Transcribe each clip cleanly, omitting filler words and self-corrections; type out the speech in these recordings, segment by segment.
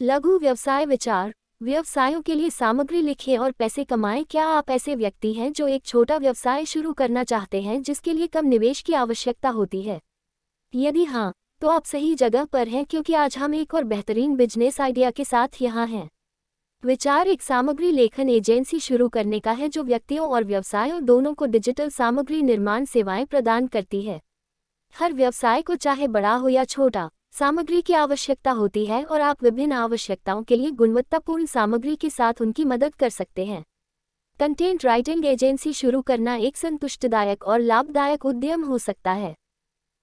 लघु व्यवसाय विचार। व्यवसायों के लिए सामग्री लिखें और पैसे कमाएं। क्या आप ऐसे व्यक्ति हैं जो एक छोटा व्यवसाय शुरू करना चाहते हैं जिसके लिए कम निवेश की आवश्यकता होती है? यदि हाँ, तो आप सही जगह पर हैं, क्योंकि आज हम एक और बेहतरीन बिजनेस आइडिया के साथ यहाँ हैं। विचार एक सामग्री लेखन एजेंसी शुरू करने का है जो व्यक्तियों और व्यवसायों दोनों को डिजिटल सामग्री निर्माण सेवाएं प्रदान करती है। हर व्यवसाय को, चाहे बड़ा हो या छोटा, सामग्री की आवश्यकता होती है और आप विभिन्न आवश्यकताओं के लिए गुणवत्तापूर्ण सामग्री के साथ उनकी मदद कर सकते हैं। कंटेंट राइटिंग एजेंसी शुरू करना एक संतुष्टिदायक और लाभदायक उद्यम हो सकता है।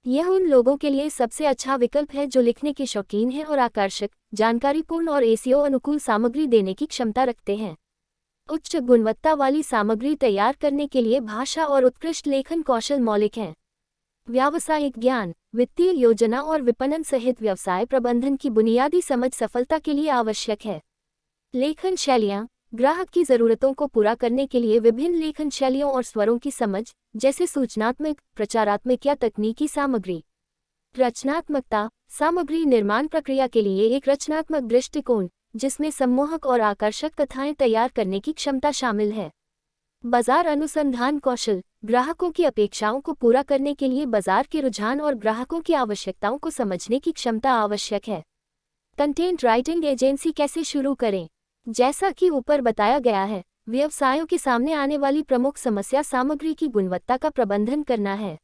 यह उन लोगों के लिए सबसे अच्छा विकल्प है जो लिखने के शौकीन हैं और आकर्षक, जानकारीपूर्ण और एसईओ अनुकूल सामग्री देने की क्षमता रखते हैं। उच्च गुणवत्ता वाली सामग्री तैयार करने के लिए भाषा और उत्कृष्ट लेखन कौशल मौलिक हैं। व्यावसायिक ज्ञान, वित्तीय योजना और विपणन सहित व्यवसाय प्रबंधन की बुनियादी समझ सफलता के लिए आवश्यक है। लेखन शैलियाँ, ग्राहक की ज़रूरतों को पूरा करने के लिए विभिन्न लेखन शैलियों और स्वरों की समझ, जैसे सूचनात्मक, प्रचारात्मक या तकनीकी सामग्री। रचनात्मकता, सामग्री निर्माण प्रक्रिया के लिए एक रचनात्मक दृष्टिकोण जिसमें सम्मोहक और आकर्षक कथाएं तैयार करने की क्षमता शामिल है। बाजार अनुसंधान कौशल, ग्राहकों की अपेक्षाओं को पूरा करने के लिए बाजार के रुझान और ग्राहकों की आवश्यकताओं को समझने की क्षमता आवश्यक है। कंटेंट राइटिंग एजेंसी कैसे शुरू करें? जैसा कि ऊपर बताया गया है, व्यवसायों के सामने आने वाली प्रमुख समस्या सामग्री की गुणवत्ता का प्रबंधन करना है।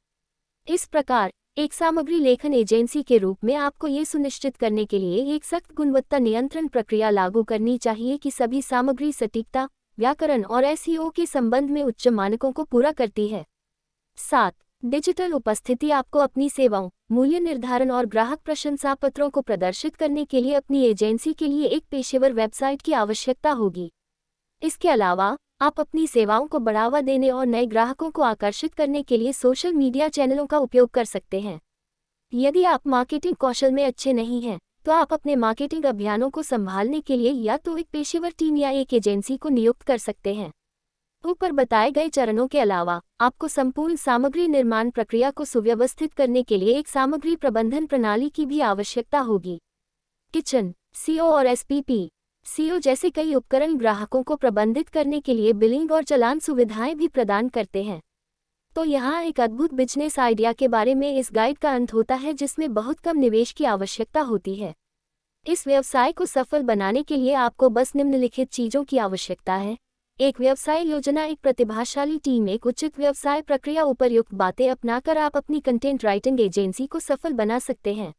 इस प्रकार, एक सामग्री लेखन एजेंसी के रूप में आपको ये सुनिश्चित करने के लिए एक सख्त गुणवत्ता नियंत्रण प्रक्रिया लागू करनी चाहिए कि सभी सामग्री सटीकता, व्याकरण और एसईओ के संबंध में उच्च मानकों को पूरा करती है। 7. डिजिटल उपस्थिति। आपको अपनी सेवाओं, मूल्य निर्धारण और ग्राहक प्रशंसा पत्रों को प्रदर्शित करने के लिए अपनी एजेंसी के लिए एक पेशेवर वेबसाइट की आवश्यकता होगी। इसके अलावा, आप अपनी सेवाओं को बढ़ावा देने और नए ग्राहकों को आकर्षित करने के लिए सोशल मीडिया चैनलों का उपयोग कर सकते हैं। यदि आप मार्केटिंग कौशल में अच्छे नहीं हैं, तो आप अपने मार्केटिंग अभियानों को संभालने के लिए या तो एक पेशेवर टीम या एक एजेंसी को नियुक्त कर सकते हैं। ऊपर बताए गए चरणों के अलावा, आपको संपूर्ण सामग्री निर्माण प्रक्रिया को सुव्यवस्थित करने के लिए एक सामग्री प्रबंधन प्रणाली की भी आवश्यकता होगी। किचन, सीओ और एसपीपी। सीओ जैसे कई उपकरण ग्राहकों को प्रबंधित करने के लिए बिलिंग और चालान सुविधाएं भी प्रदान करते हैं। तो यहाँ एक अद्भुत बिजनेस आइडिया के बारे में इस गाइड का अंत होता है जिसमें बहुत कम निवेश की आवश्यकता होती है। इस व्यवसाय को सफल बनाने के लिए आपको बस निम्नलिखित चीज़ों की आवश्यकता है। एक व्यवसाय योजना, एक प्रतिभाशाली टीम, एक उचित व्यवसाय प्रक्रिया। उपर्युक्त बातें अपनाकर आप अपनी कंटेंट राइटिंग एजेंसी को सफल बना सकते हैं।